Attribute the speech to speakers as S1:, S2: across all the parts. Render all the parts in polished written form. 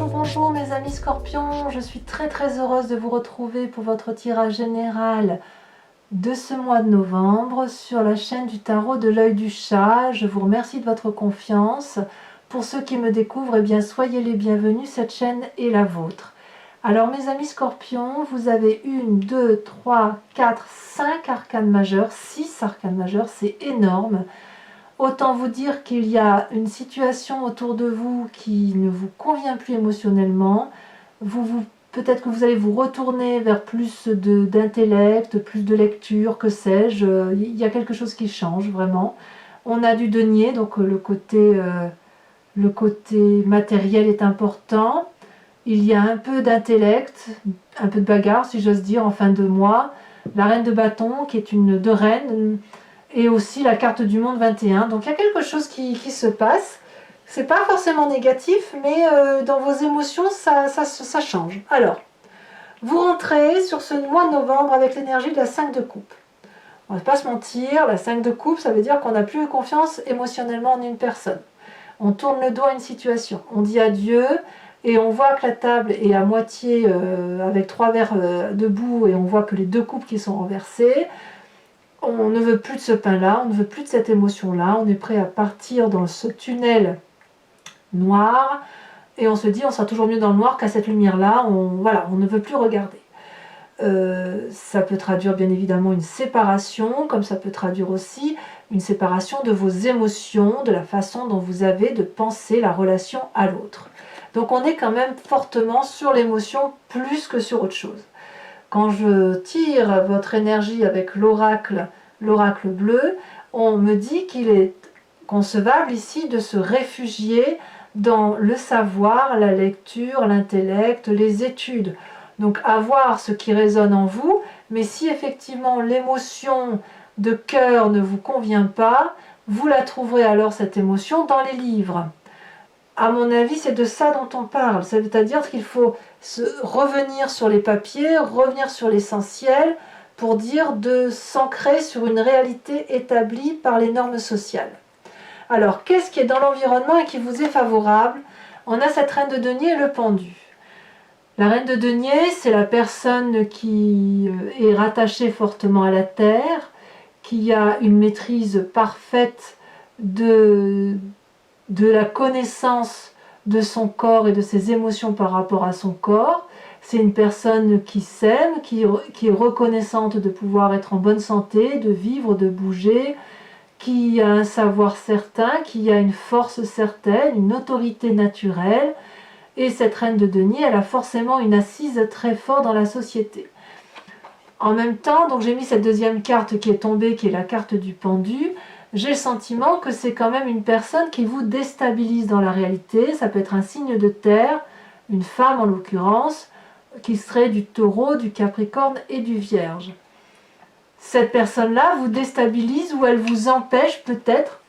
S1: Bonjour mes amis scorpions, je suis très heureuse de vous retrouver pour votre tirage général de ce mois de novembre sur la chaîne du tarot de l'œil du chat. Je vous remercie de votre confiance. Pour ceux qui me découvrent, eh bien soyez les bienvenus, cette chaîne est la vôtre. Alors mes amis scorpions, vous avez 1, 2, 3, 4, 5 arcanes majeures, 6 arcanes majeures, c'est énorme. Autant vous dire qu'il y a une situation autour de vous qui ne vous convient plus émotionnellement. Peut-être que vous allez vous retourner vers plus d'intellect, plus de lecture, que sais-je. Il y a quelque chose qui change vraiment. On a du denier, donc le côté matériel est important. Il y a un peu d'intellect, un peu de bagarre si j'ose dire en fin de mois. La reine de bâton qui est une de reine. Et aussi la carte du monde 21. Donc il y a quelque chose qui se passe. C'est pas forcément négatif, mais dans vos émotions, ça change. Alors, vous rentrez sur ce mois de novembre avec l'énergie de la 5 de coupe. On ne va pas se mentir, la 5 de coupe, ça veut dire qu'on n'a plus confiance émotionnellement en une personne. On tourne le dos à une situation. On dit adieu et on voit que la table est à moitié avec 3 verres debout et on voit que les 2 coupes qui sont renversées. On ne veut plus de ce pain-là, on ne veut plus de cette émotion-là, on est prêt à partir dans ce tunnel noir et on se dit on sera toujours mieux dans le noir qu'à cette lumière-là, on ne veut plus regarder. Ça peut traduire bien évidemment une séparation, comme ça peut traduire aussi une séparation de vos émotions, de la façon dont vous avez de penser la relation à l'autre. Donc on est quand même fortement sur l'émotion plus que sur autre chose. Quand je tire votre énergie avec l'oracle bleu, on me dit qu'il est concevable ici de se réfugier dans le savoir, la lecture, l'intellect, les études. Donc avoir ce qui résonne en vous, mais si effectivement l'émotion de cœur ne vous convient pas, vous la trouverez alors cette émotion dans les livres. À mon avis, c'est de ça dont on parle, c'est-à-dire qu'il faut revenir sur les papiers, revenir sur l'essentiel, pour dire de s'ancrer sur une réalité établie par les normes sociales. Alors, qu'est-ce qui est dans l'environnement et qui vous est favorable? On a cette reine de denier et le pendu. La reine de denier, c'est la personne qui est rattachée fortement à la terre, qui a une maîtrise parfaite de la connaissance de son corps et de ses émotions par rapport à son corps. C'est une personne qui s'aime, qui est reconnaissante de pouvoir être en bonne santé, de vivre, de bouger, qui a un savoir certain, qui a une force certaine, une autorité naturelle. Et cette reine de denier, elle a forcément une assise très forte dans la société. En même temps, donc j'ai mis cette deuxième carte qui est tombée, qui est la carte du pendu. J'ai le sentiment que c'est quand même une personne qui vous déstabilise dans la réalité. Ça peut être un signe de terre, une femme en l'occurrence, qui serait du taureau, du capricorne et du vierge. Cette personne-là vous déstabilise ou elle vous empêche peut-être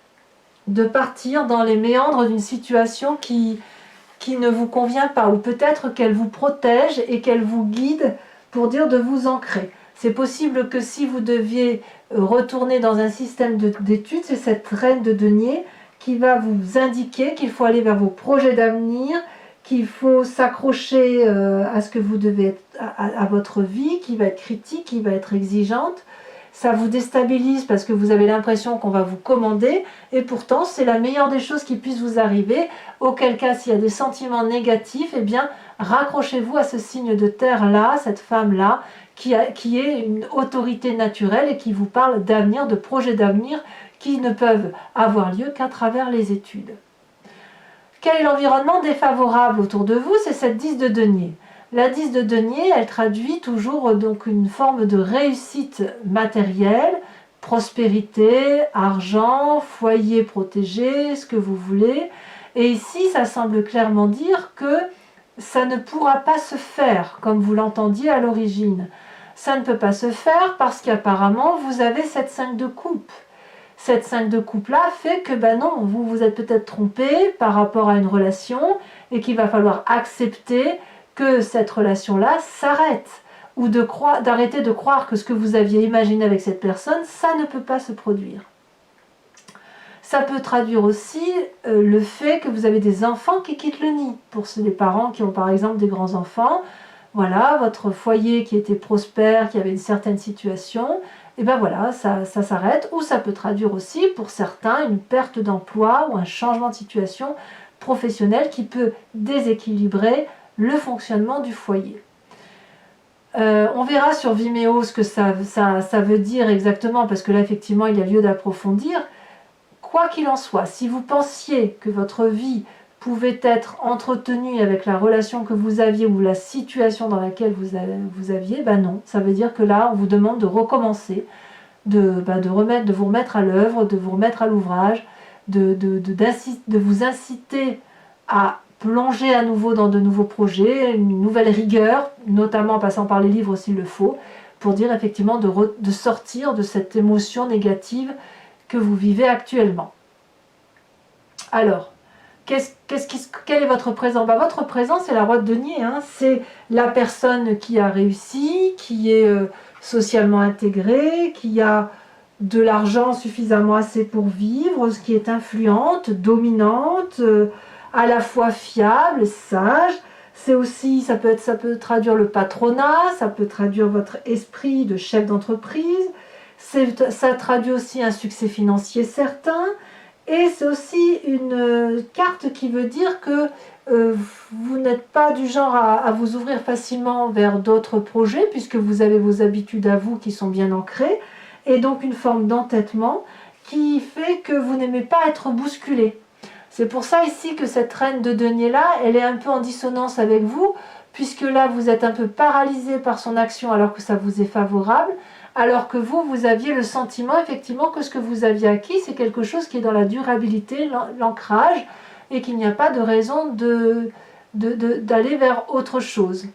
S1: de partir dans les méandres d'une situation qui ne vous convient pas, ou peut-être qu'elle vous protège et qu'elle vous guide pour dire de vous ancrer. C'est possible que si vous deviez retourner dans un système d'études, c'est cette reine de denier qui va vous indiquer qu'il faut aller vers vos projets d'avenir, qu'il faut s'accrocher à ce que vous devez être, à votre vie, qui va être critique, qui va être exigeante. Ça vous déstabilise parce que vous avez l'impression qu'on va vous commander, et pourtant c'est la meilleure des choses qui puisse vous arriver. Auquel cas, s'il y a des sentiments négatifs, eh bien raccrochez-vous à ce signe de terre-là, cette femme-là, qui est une autorité naturelle et qui vous parle d'avenir, de projets d'avenir qui ne peuvent avoir lieu qu'à travers les études. Quel est l'environnement défavorable autour de vous? C'est cette 10 de denier. La 10 de denier, elle traduit toujours donc une forme de réussite matérielle, prospérité, argent, foyer protégé, ce que vous voulez. Et ici, ça semble clairement dire que ça ne pourra pas se faire comme vous l'entendiez à l'origine. Ça ne peut pas se faire parce qu'apparemment, vous avez cette 5 de coupe. Cette 5 de coupe-là fait que, non, vous vous êtes peut-être trompé par rapport à une relation et qu'il va falloir accepter que cette relation-là s'arrête ou d'arrêter de croire que ce que vous aviez imaginé avec cette personne, ça ne peut pas se produire. Ça peut traduire aussi le fait que vous avez des enfants qui quittent le nid. Pour les parents qui ont par exemple des grands-enfants, voilà, votre foyer qui était prospère, qui avait une certaine situation, et ben voilà, ça s'arrête. Ou ça peut traduire aussi pour certains une perte d'emploi ou un changement de situation professionnelle qui peut déséquilibrer le fonctionnement du foyer. On verra sur Vimeo ce que ça veut dire exactement, parce que là effectivement il y a lieu d'approfondir. Quoi qu'il en soit, si vous pensiez que votre vie pouvait être entretenue avec la relation que vous aviez ou la situation dans laquelle vous aviez, ben non. Ça veut dire que là, on vous demande de recommencer, de vous remettre à l'œuvre, de vous remettre à l'ouvrage, de vous inciter à plonger à nouveau dans de nouveaux projets, une nouvelle rigueur, notamment en passant par les livres s'il le faut, pour dire effectivement de sortir de cette émotion négative que vous vivez actuellement. Alors, quel est votre présent? Votre présent, c'est la roue de denier, hein. C'est la personne qui a réussi, qui est socialement intégrée, qui a de l'argent suffisamment assez pour vivre, qui est influente, dominante, à la fois fiable, sage. C'est aussi, ça peut traduire le patronat, ça peut traduire votre esprit de chef d'entreprise. Ça traduit aussi un succès financier certain, et c'est aussi une carte qui veut dire que vous n'êtes pas du genre à vous ouvrir facilement vers d'autres projets, puisque vous avez vos habitudes à vous qui sont bien ancrées, et donc une forme d'entêtement qui fait que vous n'aimez pas être bousculé. C'est pour ça ici que cette reine de denier là, elle est un peu en dissonance avec vous, puisque là vous êtes un peu paralysé par son action alors que ça vous est favorable, alors que vous aviez le sentiment effectivement que ce que vous aviez acquis, c'est quelque chose qui est dans la durabilité, l'ancrage, et qu'il n'y a pas de raison d'aller vers autre chose.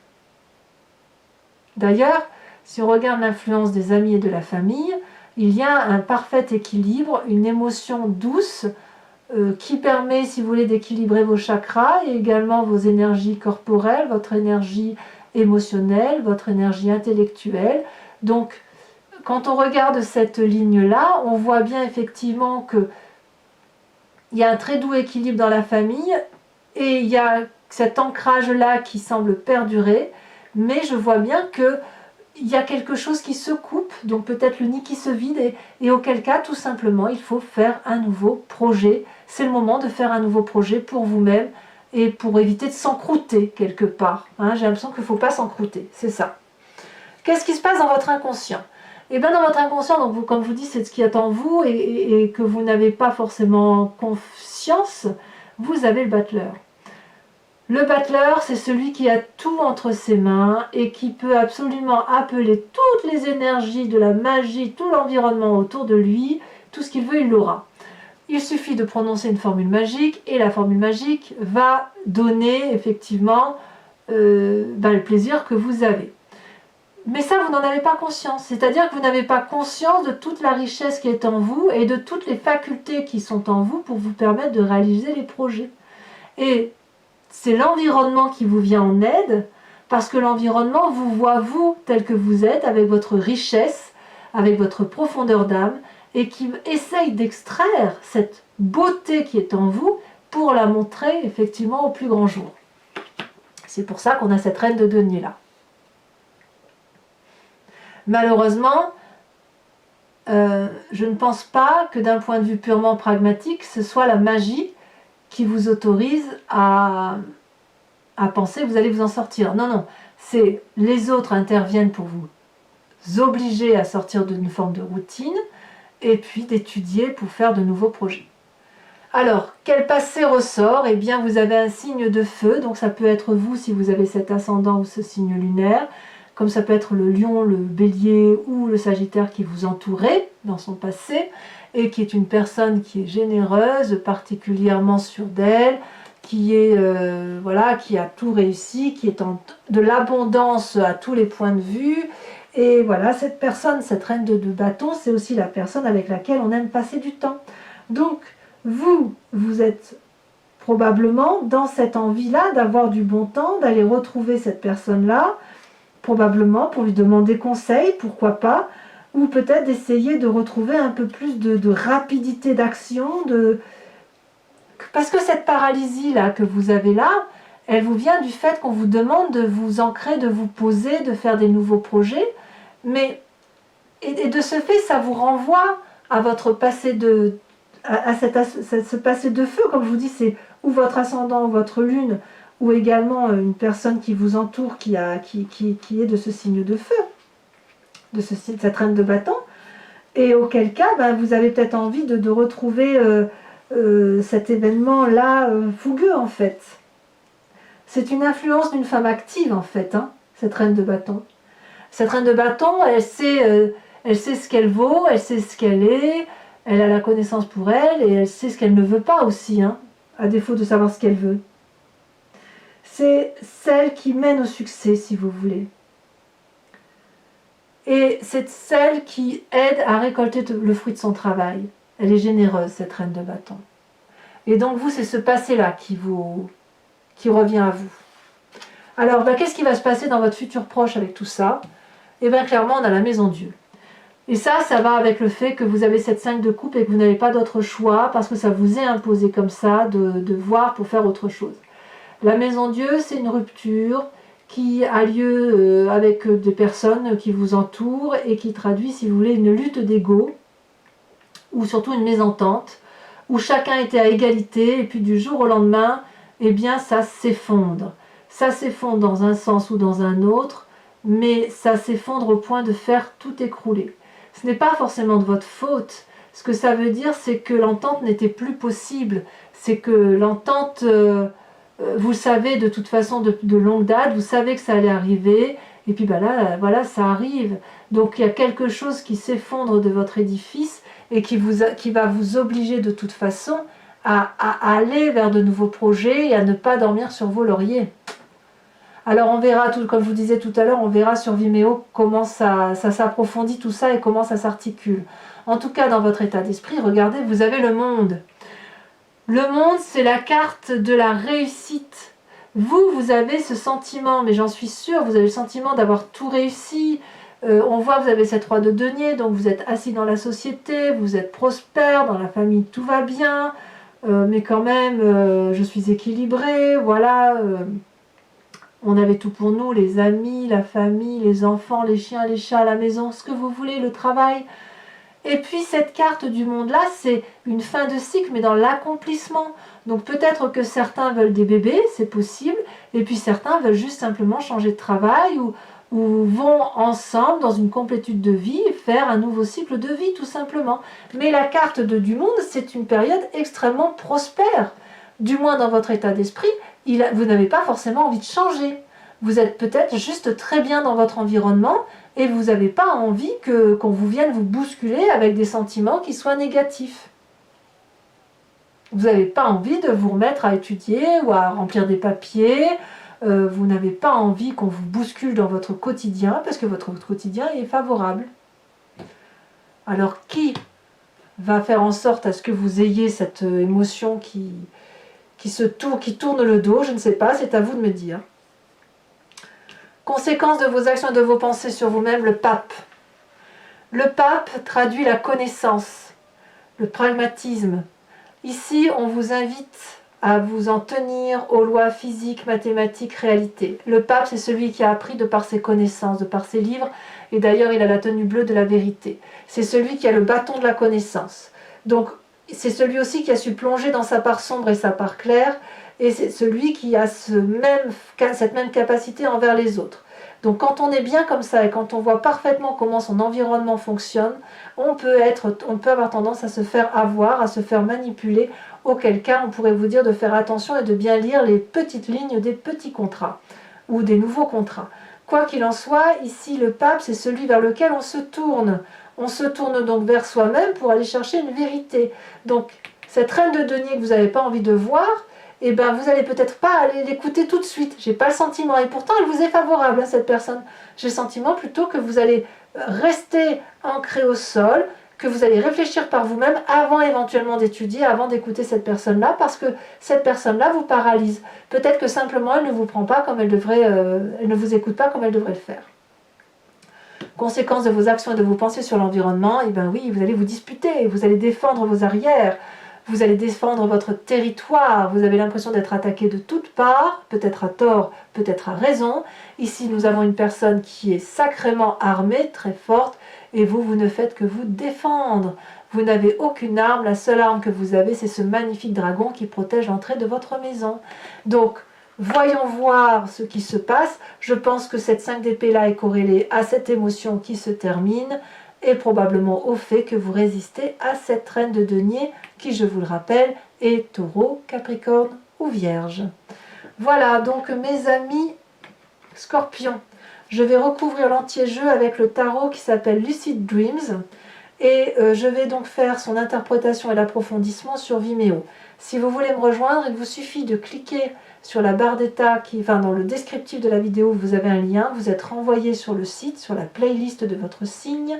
S1: D'ailleurs, si on regarde l'influence des amis et de la famille, il y a un parfait équilibre, une émotion douce qui permet, si vous voulez, d'équilibrer vos chakras et également vos énergies corporelles, votre énergie émotionnelle, votre énergie intellectuelle. Donc, quand on regarde cette ligne-là, on voit bien effectivement qu'il y a un très doux équilibre dans la famille et il y a cet ancrage-là qui semble perdurer, mais je vois bien qu'il y a quelque chose qui se coupe, donc peut-être le nid qui se vide, et auquel cas, tout simplement, il faut faire un nouveau projet. C'est le moment de faire un nouveau projet pour vous-même et pour éviter de s'encrouter quelque part. Hein, j'ai l'impression qu'il ne faut pas s'encrouter, c'est ça. Qu'est-ce qui se passe dans votre inconscient? Et bien dans votre inconscient, donc vous, comme je vous dis, c'est ce qui est en vous et que vous n'avez pas forcément conscience, vous avez le battleur. Le battleur, c'est celui qui a tout entre ses mains et qui peut absolument appeler toutes les énergies de la magie, tout l'environnement autour de lui, tout ce qu'il veut, il l'aura. Il suffit de prononcer une formule magique et la formule magique va donner effectivement le plaisir que vous avez. Mais ça, vous n'en avez pas conscience. C'est-à-dire que vous n'avez pas conscience de toute la richesse qui est en vous et de toutes les facultés qui sont en vous pour vous permettre de réaliser les projets. Et c'est l'environnement qui vous vient en aide, parce que l'environnement vous voit vous tel que vous êtes, avec votre richesse, avec votre profondeur d'âme, et qui essaye d'extraire cette beauté qui est en vous pour la montrer effectivement au plus grand jour. C'est pour ça qu'on a cette reine de denier là. Malheureusement, je ne pense pas que d'un point de vue purement pragmatique, ce soit la magie qui vous autorise à penser que vous allez vous en sortir. Non, non, c'est les autres interviennent pour vous obliger à sortir d'une forme de routine et puis d'étudier pour faire de nouveaux projets. Alors, quel passé ressort? Eh bien, vous avez un signe de feu, donc ça peut être vous si vous avez cet ascendant ou ce signe lunaire, comme ça peut être le lion, le bélier ou le sagittaire qui vous entourait dans son passé, et qui est une personne qui est généreuse, particulièrement sûre d'elle, qui est qui a tout réussi, qui est de l'abondance à tous les points de vue. Et voilà, cette personne, cette reine de bâton, c'est aussi la personne avec laquelle on aime passer du temps. Donc, vous êtes probablement dans cette envie-là d'avoir du bon temps, d'aller retrouver cette personne-là, probablement pour lui demander conseil, pourquoi pas, ou peut-être d'essayer de retrouver un peu plus de rapidité d'action, parce que cette paralysie-là que vous avez là, elle vous vient du fait qu'on vous demande de vous ancrer, de vous poser, de faire des nouveaux projets, mais et de ce fait, ça vous renvoie à votre passé ce passé de feu, comme je vous dis, c'est ou votre ascendant ou votre lune, ou également une personne qui vous entoure qui est de ce signe de feu, de cette reine de bâton, et auquel cas, vous avez peut-être envie de retrouver cet événement-là fougueux, en fait. C'est une influence d'une femme active, en fait, hein, cette reine de bâton. Cette reine de bâton, elle sait ce qu'elle vaut, elle sait ce qu'elle est, elle a la connaissance pour elle, et elle sait ce qu'elle ne veut pas aussi, hein, à défaut de savoir ce qu'elle veut. C'est celle qui mène au succès, si vous voulez. Et c'est celle qui aide à récolter le fruit de son travail. Elle est généreuse, cette reine de bâton. Et donc vous, c'est ce passé-là qui revient à vous. Alors, qu'est-ce qui va se passer dans votre futur proche avec tout ça? Et bien clairement, on a la maison Dieu. Et ça va avec le fait que vous avez cette 5 de coupe et que vous n'avez pas d'autre choix parce que ça vous est imposé comme ça de voir pour faire autre chose. La maison Dieu, c'est une rupture qui a lieu avec des personnes qui vous entourent et qui traduit, si vous voulez, une lutte d'ego ou surtout une mésentente où chacun était à égalité et puis du jour au lendemain, eh bien ça s'effondre. Ça s'effondre dans un sens ou dans un autre, mais ça s'effondre au point de faire tout écrouler. Ce n'est pas forcément de votre faute. Ce que ça veut dire, c'est que l'entente n'était plus possible. C'est que l'entente, vous le savez de toute façon de longue date, vous savez que ça allait arriver, et puis là, voilà, ça arrive. Donc il y a quelque chose qui s'effondre de votre édifice et qui va vous obliger de toute façon à aller vers de nouveaux projets et à ne pas dormir sur vos lauriers. Alors on verra, comme je vous disais tout à l'heure, on verra sur Vimeo comment ça s'approfondit tout ça et comment ça s'articule. En tout cas, dans votre état d'esprit, regardez, vous avez le monde. Le monde, c'est la carte de la réussite. Vous avez ce sentiment, mais j'en suis sûre, vous avez le sentiment d'avoir tout réussi. On voit que vous avez cette roi de denier, donc vous êtes assis dans la société, vous êtes prospère, dans la famille tout va bien, mais quand même, je suis équilibrée, voilà. On avait tout pour nous, les amis, la famille, les enfants, les chiens, les chats, la maison, ce que vous voulez, le travail. Et puis cette carte du monde-là, c'est une fin de cycle, mais dans l'accomplissement. Donc peut-être que certains veulent des bébés, c'est possible, et puis certains veulent juste simplement changer de travail ou vont ensemble, dans une complétude de vie, faire un nouveau cycle de vie, tout simplement. Mais la carte du monde, c'est une période extrêmement prospère. Du moins dans votre état d'esprit, vous n'avez pas forcément envie de changer. Vous êtes peut-être juste très bien dans votre environnement et vous n'avez pas envie qu'on vous vienne vous bousculer avec des sentiments qui soient négatifs. Vous n'avez pas envie de vous remettre à étudier ou à remplir des papiers. Vous n'avez pas envie qu'on vous bouscule dans votre quotidien parce que votre quotidien est favorable. Alors qui va faire en sorte à ce que vous ayez cette émotion qui tourne le dos? Je ne sais pas, c'est à vous de me dire. Conséquence de vos actions et de vos pensées sur vous-même, le pape. Le pape traduit la connaissance, le pragmatisme. Ici, on vous invite à vous en tenir aux lois physiques, mathématiques, réalité. Le pape, c'est celui qui a appris de par ses connaissances, de par ses livres, et d'ailleurs, il a la tenue bleue de la vérité. C'est celui qui a le bâton de la connaissance. Donc, c'est celui aussi qui a su plonger dans sa part sombre et sa part claire, et c'est celui qui a cette même capacité envers les autres. Donc quand on est bien comme ça et quand on voit parfaitement comment son environnement fonctionne, on peut avoir tendance à se faire avoir, à se faire manipuler, auquel cas on pourrait vous dire de faire attention et de bien lire les petites lignes des petits contrats ou des nouveaux contrats. Quoi qu'il en soit, ici le pape, c'est celui vers lequel on se tourne. On se tourne donc vers soi-même pour aller chercher une vérité. Donc cette reine de denier que vous n'avez pas envie de voir, eh ben, vous n'allez peut-être pas aller l'écouter tout de suite. J'ai pas le sentiment. Et pourtant, elle vous est favorable, hein, cette personne. J'ai le sentiment plutôt que vous allez rester ancré au sol, que vous allez réfléchir par vous-même avant éventuellement d'étudier, avant d'écouter cette personne-là, parce que cette personne-là vous paralyse. Peut-être que simplement, elle ne vous prend pas comme elle devrait, elle ne vous écoute pas comme elle devrait le faire. conséquence de vos actions et de vos pensées sur l'environnement, et bien oui, vous allez vous disputer, vous allez défendre vos arrières, vous allez défendre votre territoire, vous avez l'impression d'être attaqué de toutes parts, peut-être à tort, peut-être à raison. Ici, nous avons une personne qui est sacrément armée, très forte, et vous ne faites que vous défendre. Vous n'avez aucune arme, la seule arme que vous avez, c'est ce magnifique dragon qui protège l'entrée de votre maison. Donc, voyons voir ce qui se passe. Je pense que cette 5 d'épée-là est corrélée à cette émotion qui se termine, et probablement au fait que vous résistez à cette reine de denier qui, je vous le rappelle, est taureau, capricorne ou vierge. Voilà, donc mes amis scorpions, je vais recouvrir l'entier-jeu avec le tarot qui s'appelle Lucid Dreams et je vais donc faire son interprétation et l'approfondissement sur Vimeo. Si vous voulez me rejoindre, il vous suffit de cliquer sur la barre d'état dans le descriptif de la vidéo, vous avez un lien, vous êtes renvoyé sur le site, sur la playlist de votre signe.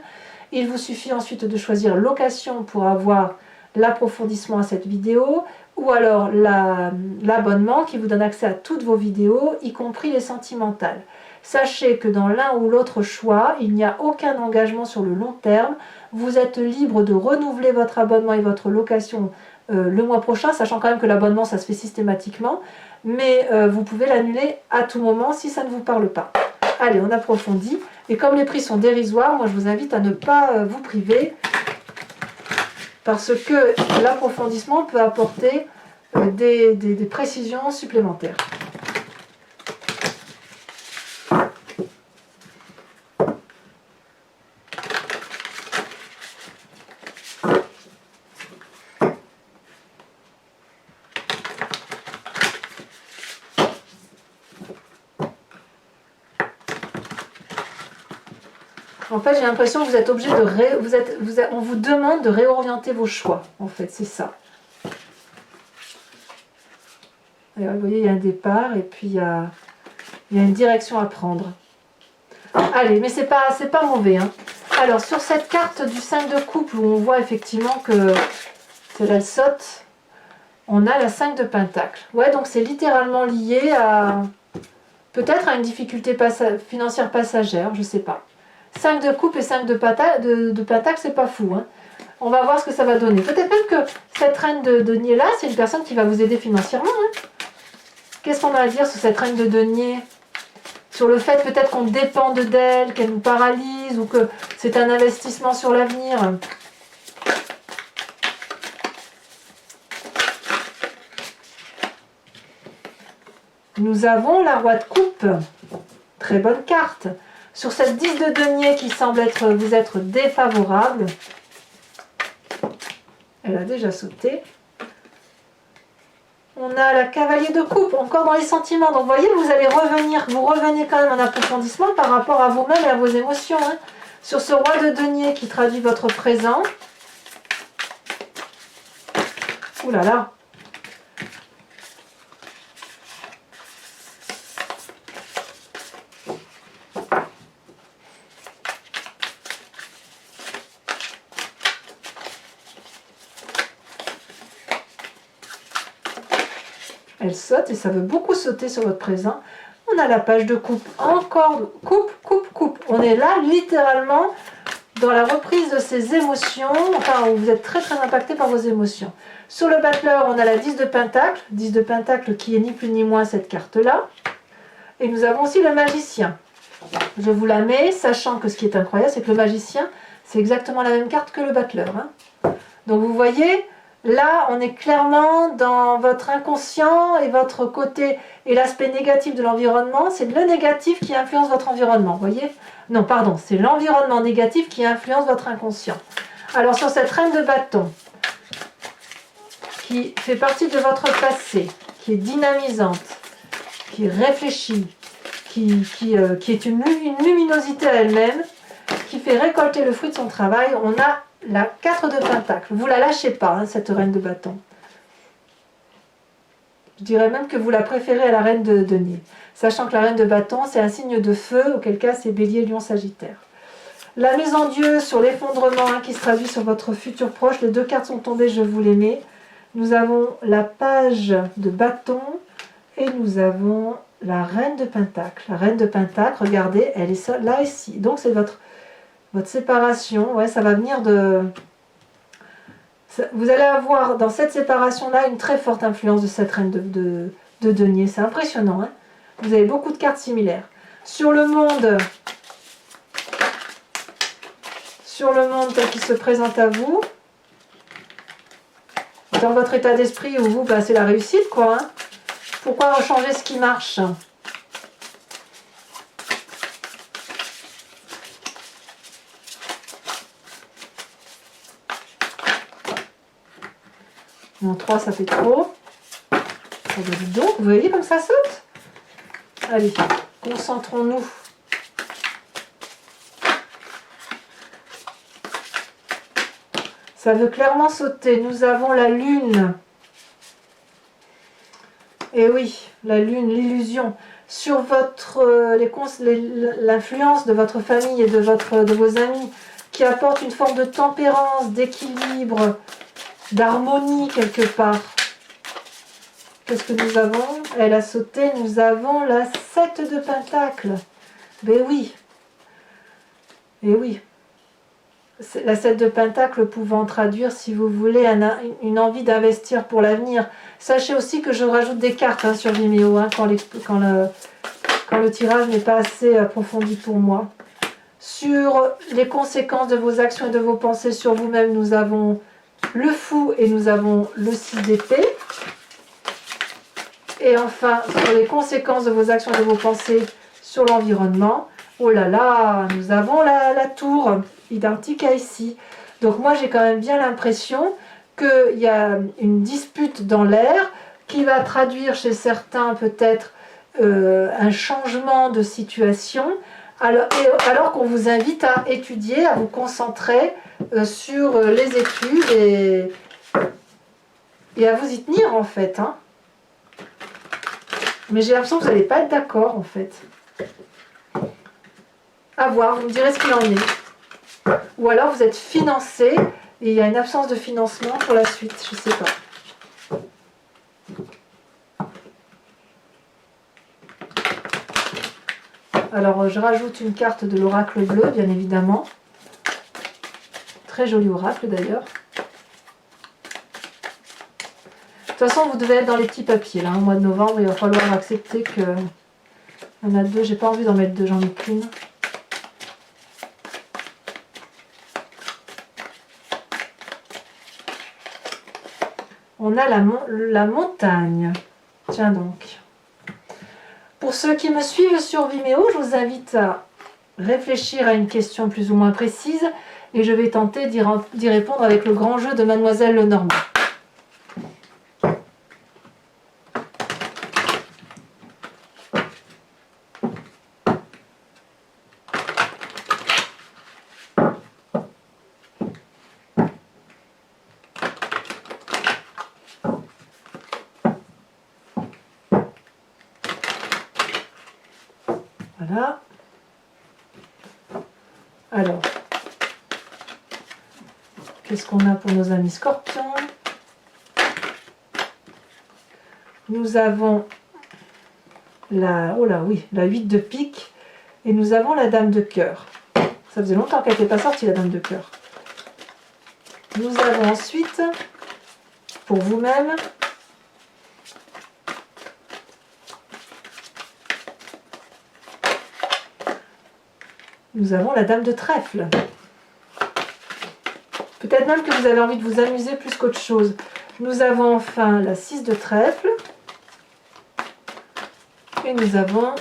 S1: Il vous suffit ensuite de choisir location pour avoir l'approfondissement à cette vidéo ou alors l'abonnement qui vous donne accès à toutes vos vidéos, y compris les sentimentales. Sachez que dans l'un ou l'autre choix, il n'y a aucun engagement sur le long terme. Vous êtes libre de renouveler votre abonnement et votre location le mois prochain, sachant quand même que l'abonnement, ça se fait systématiquement. Mais vous pouvez l'annuler à tout moment si ça ne vous parle pas. Allez, on approfondit. Et comme les prix sont dérisoires, moi je vous invite à ne pas vous priver parce que l'approfondissement peut apporter des précisions supplémentaires. En fait, j'ai l'impression que vous êtes obligé de on vous demande de réorienter vos choix. En fait, c'est ça. Et vous voyez, il y a un départ et puis il y a une direction à prendre. Allez, mais c'est pas mauvais. Hein. Alors, sur cette carte du 5 de coupe, où on voit effectivement que elle saute, on a la 5 de pentacle. Ouais, donc c'est littéralement lié à peut-être à une difficulté financière passagère, je sais pas. 5 de coupe et 5 de pentacle, c'est pas fou. Hein. On va voir ce que ça va donner. Peut-être même que cette reine de denier là, c'est une personne qui va vous aider financièrement. Hein. Qu'est-ce qu'on a à dire sur cette reine de denier? Sur le fait peut-être qu'on dépende d'elle, qu'elle nous paralyse ou que c'est un investissement sur l'avenir. Nous avons la roi de coupe. Très bonne carte. Sur cette 10 de denier qui semble vous être défavorable, elle a déjà sauté. On a la cavalier de coupe, encore dans les sentiments. Donc vous voyez, vous revenez quand même en approfondissement par rapport à vous-même et à vos émotions. Hein. Sur ce roi de denier qui traduit votre présent. Ouh là là. Elle saute et ça veut beaucoup sauter sur votre présent. On a la page de coupe, encore coupe, coupe, coupe. On est là littéralement dans la reprise de ces émotions, enfin où vous êtes très très impacté par vos émotions. Sur le battleur, on a la 10 de pentacle qui est ni plus ni moins cette carte-là. Et nous avons aussi le magicien. Je vous la mets, sachant que ce qui est incroyable, c'est que le magicien, c'est exactement la même carte que le battleur. Hein. Donc vous voyez, là, on est clairement dans votre inconscient et votre côté et l'aspect négatif de l'environnement. C'est le négatif qui influence votre environnement, vous voyez? Non, pardon, c'est l'environnement négatif qui influence votre inconscient. Alors, sur cette reine de bâton, qui fait partie de votre passé, qui est dynamisante, qui réfléchit, qui est une luminosité à elle-même, qui fait récolter le fruit de son travail, on a la 4 de pentacle. Vous ne la lâchez pas, hein, cette reine de bâton. Je dirais même que vous la préférez à la reine de denier. Sachant que la reine de bâton, c'est un signe de feu, auquel cas c'est bélier, lion, sagittaire. La mise en Dieu sur l'effondrement hein, qui se traduit sur votre futur proche. Les deux cartes sont tombées, je vous les mets. Nous avons la page de bâton et nous avons la reine de pentacle. La reine de pentacle, regardez, elle est là ici. Donc c'est votre votre séparation, ouais, ça va venir de... Vous allez avoir dans cette séparation-là une très forte influence de cette reine de denier. C'est impressionnant, hein. Vous avez beaucoup de cartes similaires. Sur le monde tel qu'il se présente à vous, dans votre état d'esprit où vous, bah, c'est la réussite, quoi. Hein. Pourquoi rechanger ce qui marche? Non, 3, ça fait trop. Oh, bah, dites donc, vous voyez comme ça saute? Allez, concentrons-nous. Ça veut clairement sauter. Nous avons la lune. Et oui, la lune, l'illusion. Sur l'influence de votre famille et de vos amis qui apporte une forme de tempérance, d'équilibre, d'harmonie quelque part. Qu'est-ce que nous avons? Elle a sauté. Nous avons la 7 de Pentacles. Ben oui. Et oui. La 7 de Pentacle pouvant traduire, si vous voulez, une envie d'investir pour l'avenir. Sachez aussi que je rajoute des cartes sur Vimeo quand le tirage n'est pas assez approfondi pour moi. Sur les conséquences de vos actions et de vos pensées sur vous-même, nous avons le fou et nous avons le 6 d'épée. Et enfin, sur les conséquences de vos actions et de vos pensées sur l'environnement, oh là là, nous avons la tour identique à ici. Donc moi j'ai quand même bien l'impression qu'il y a une dispute dans l'air qui va traduire chez certains peut-être un changement de situation, alors qu'on vous invite à étudier, à vous concentrer sur les études et à vous y tenir en fait. Hein. Mais j'ai l'impression que vous n'allez pas être d'accord en fait. À voir, vous me direz ce qu'il en est. Ou alors vous êtes financé et il y a une absence de financement pour la suite, je ne sais pas. Alors je rajoute une carte de l'oracle bleu, bien évidemment. Très joli oracle d'ailleurs. De toute façon, vous devez être dans les petits papiers. Là, au mois de novembre, il va falloir accepter que... Il y en a deux, j'ai pas envie d'en mettre deux, j'en ai qu'une. On a la montagne. Tiens donc. Pour ceux qui me suivent sur Vimeo, je vous invite à réfléchir à une question plus ou moins précise et je vais tenter d'y répondre avec le grand jeu de Mademoiselle Lenormand. Voilà. Alors, qu'est-ce qu'on a pour nos amis scorpions? Nous avons la 8 de pique et nous avons la dame de cœur. Ça faisait longtemps qu'elle n'était pas sortie, la dame de cœur. Nous avons ensuite, pour vous-même, nous avons la dame de trèfle. Peut-être même que vous avez envie de vous amuser plus qu'autre chose. Nous avons enfin la 6 de trèfle. Et nous avons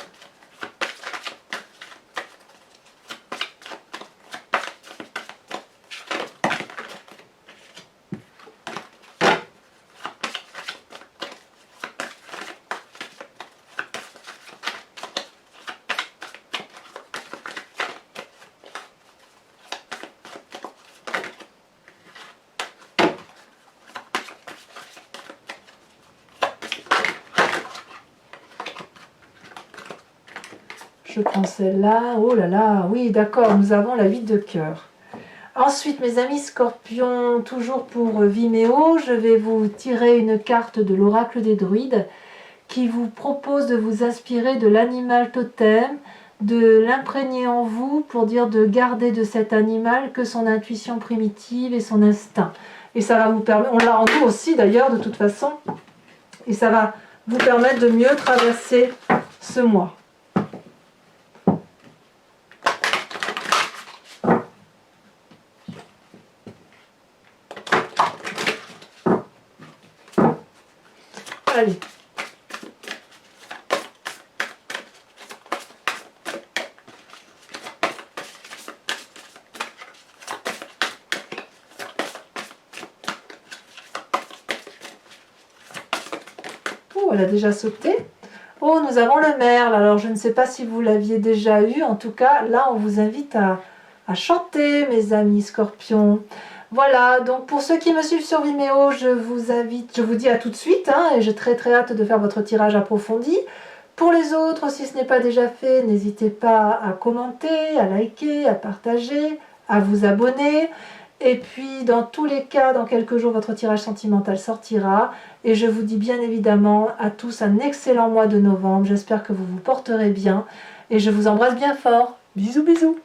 S1: je prends celle-là. Oh là là, oui, d'accord, nous avons la 8 de cœur. Ensuite, mes amis scorpions, toujours pour Vimeo, je vais vous tirer une carte de l'oracle des druides qui vous propose de vous inspirer de l'animal totem de l'imprégner en vous pour dire de garder de cet animal que son intuition primitive et son instinct. Et ça va vous permettre, on l'a en nous aussi d'ailleurs de toute façon, et ça va vous permettre de mieux traverser ce mois. Allez. Oh, elle a déjà sauté. Oh, nous avons le merle. Alors, je ne sais pas si vous l'aviez déjà eu. En tout cas, là, on vous invite à chanter, mes amis scorpions. Voilà, donc pour ceux qui me suivent sur Vimeo, je vous dis à tout de suite, hein, et j'ai très hâte de faire votre tirage approfondi. Pour les autres, si ce n'est pas déjà fait, n'hésitez pas à commenter, à liker, à partager, à vous abonner. Et puis, dans tous les cas, dans quelques jours, votre tirage sentimental sortira. Et je vous dis bien évidemment à tous un excellent mois de novembre. J'espère que vous vous porterez bien. Et je vous embrasse bien fort. Bisous, bisous.